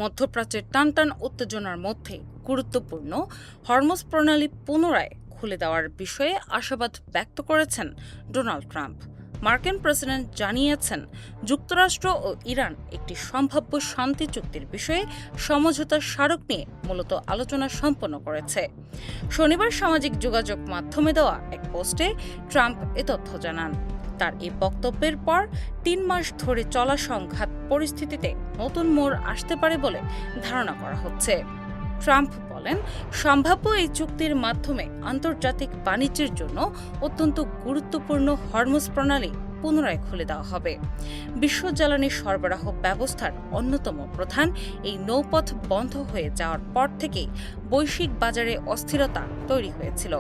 মধ্যপ্রাচ্যের টানটান উত্তেজনার মধ্যে গুরুত্বপূর্ণ হরমুজ প্রণালী পুনরায় খুলে দেওয়ার বিষয়ে আশাবাদ ব্যক্ত করেছেন ডোনাল্ড ট্রাম্প। মার্কিন প্রেসিডেন্ট জানিয়েছেন, যুক্তরাষ্ট্র ও ইরান একটি সম্ভাব্য শান্তি চুক্তির বিষয়ে সমঝোতা স্মারক নিয়ে মূলত আলোচনা সম্পন্ন করেছে। শনিবার সামাজিক যোগাযোগ মাধ্যমে দেওয়া এক পোস্টে ট্রাম্প এ তথ্য জানান। তার এই বক্তব্যের পর ৩ মাস ধরে চলা সংঘাত পরিস্থিতিতে নতুন মোড় আসতে পারে বলে ধারণা করা হচ্ছে। ট্রাম্প বলেন, সম্ভাব্য এই চুক্তির মাধ্যমে আন্তর্জাতিক বাণিজ্যের জন্য অত্যন্ত গুরুত্বপূর্ণ হরমুজ প্রণালী পুনরায় খুলে দেওয়া হবে। বিশ্ব জ্বালানি সরবরাহ ব্যবস্থার অন্যতম প্রধান এই নৌপথ বন্ধ হয়ে যাওয়ার পর থেকেই বৈশ্বিক বাজারে অস্থিরতা তৈরি হয়েছিল।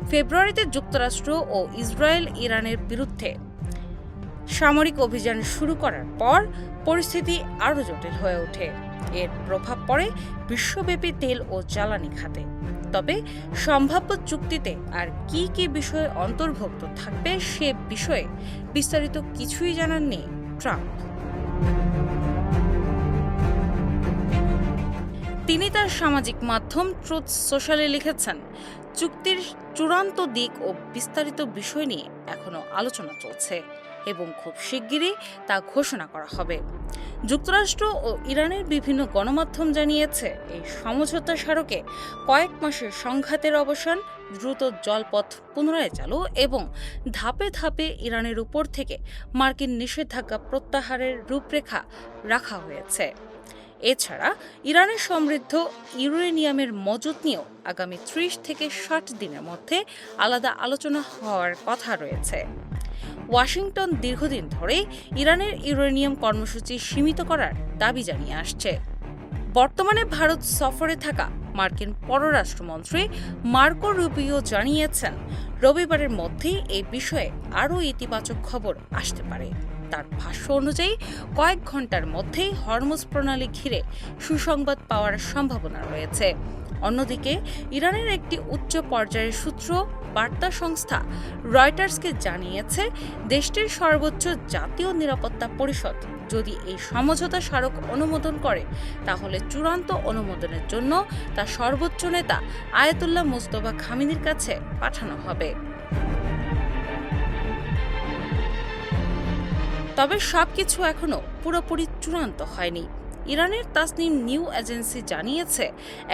ফেব্রুয়ারিতে যুক্তরাষ্ট্র ও ইসরায়েল ইরানের বিরুদ্ধে সামরিক অভিযান শুরু করার পর পরিস্থিতি আরও জটিল হয়ে ওঠে। এর প্রভাব পড়ে বিশ্বব্যাপী তেল ও জ্বালানি খাতে। তবে সম্ভাব্য চুক্তিতে আর কি কি বিষয় অন্তর্ভুক্ত থাকবে সে বিষয়ে বিস্তারিত কিছুই জানাননি ট্রাম্প। তিনি তার সামাজিক মাধ্যম ট্রুথ সোশ্যালে লিখেছেন, চুক্তির চূড়ান্ত দিক ও বিস্তারিত বিষয় নিয়ে এখনো আলোচনা চলছে এবং খুব শিগগিরই তা ঘোষণা করা হবে। যুক্তরাষ্ট্র ও ইরানের বিভিন্ন গণমাধ্যম জানিয়েছে, এই সমঝোতা স্মারকে কয়েক মাসের সংঘাতের অবসান, দ্রুত জলপথ পুনরায় চালু এবং ধাপে ধাপে ইরানের উপর থেকে মার্কিন নিষেধাজ্ঞা প্রত্যাহারের রূপরেখা রাখা হয়েছে। এছাড়া ইরানের সমৃদ্ধ ইউরেনিয়ামের মজুত নিয়েও আগামী ৩০ থেকে ৬০ দিনের মধ্যে আলাদা আলোচনা হওয়ার কথা রয়েছে। ওয়াশিংটন দীর্ঘদিন ধরে ইরানের ইউরেনিয়াম কর্মসূচি সীমিত করার দাবি জানিয়ে আসছে। বর্তমানে ভারত সফরে থাকা মার্কিন পররাষ্ট্রমন্ত্রী মার্কো রুবিও জানিয়েছেন, রবিবারের মধ্যেই এই বিষয়ে আরও ইতিবাচক খবর আসতে পারে। তার ভাষ্য অনুযায়ী কয়েক ঘন্টার মধ্যেই হরমুজ প্রণালী ঘিরে সুসংবাদ পাওয়ার সম্ভাবনা রয়েছে। অন্যদিকে ইরানের একটি উচ্চ পর্যায়ের সূত্র বার্তা সংস্থা রয়টার্সকে জানিয়েছে, দেশটির সর্বোচ্চ জাতীয় নিরাপত্তা পরিষদ যদি এই সমঝোতা স্মারক অনুমোদন করে, তাহলে চূড়ান্ত অনুমোদনের জন্য তা সর্বোচ্চ নেতা আয়াতুল্লাহ মুজতবা খামেনির কাছে পাঠানো হবে। তবে সবকিছু এখনো পুরোপুরি চূড়ান্ত হয়নি। ইরানের তাসনিম নিউ এজেন্সি জানিয়েছে,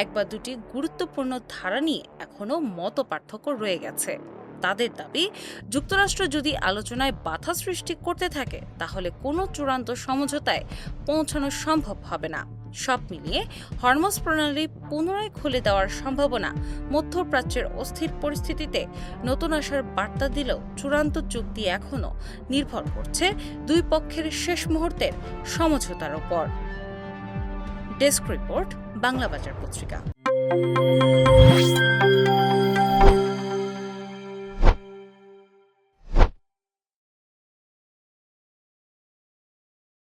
এক বা দুটি গুরুত্বপূর্ণ ধারা নিয়ে এখনো মত পার্থক্য রয়ে গেছে। তাদের দাবি, যুক্তরাষ্ট্র যদি আলোচনায় বাধা সৃষ্টি করতে থাকে, তাহলে কোনো চূড়ান্ত সমঝোতায় পৌঁছানো সম্ভব হবে না। সব মিলিয়ে হরমুজ প্রণালী পুনরায় খুলে দেওয়ার সম্ভাবনা মধ্যপ্রাচ্যের অস্থির পরিস্থিতিতে নতুন আশার বার্তা দিলেও চূড়ান্ত চুক্তি এখনও নির্ভর করছে দুই পক্ষের শেষ মুহূর্তের সমঝোতার উপর। ডেস্ক রিপোর্ট, বাংলা বাজার পত্রিকা।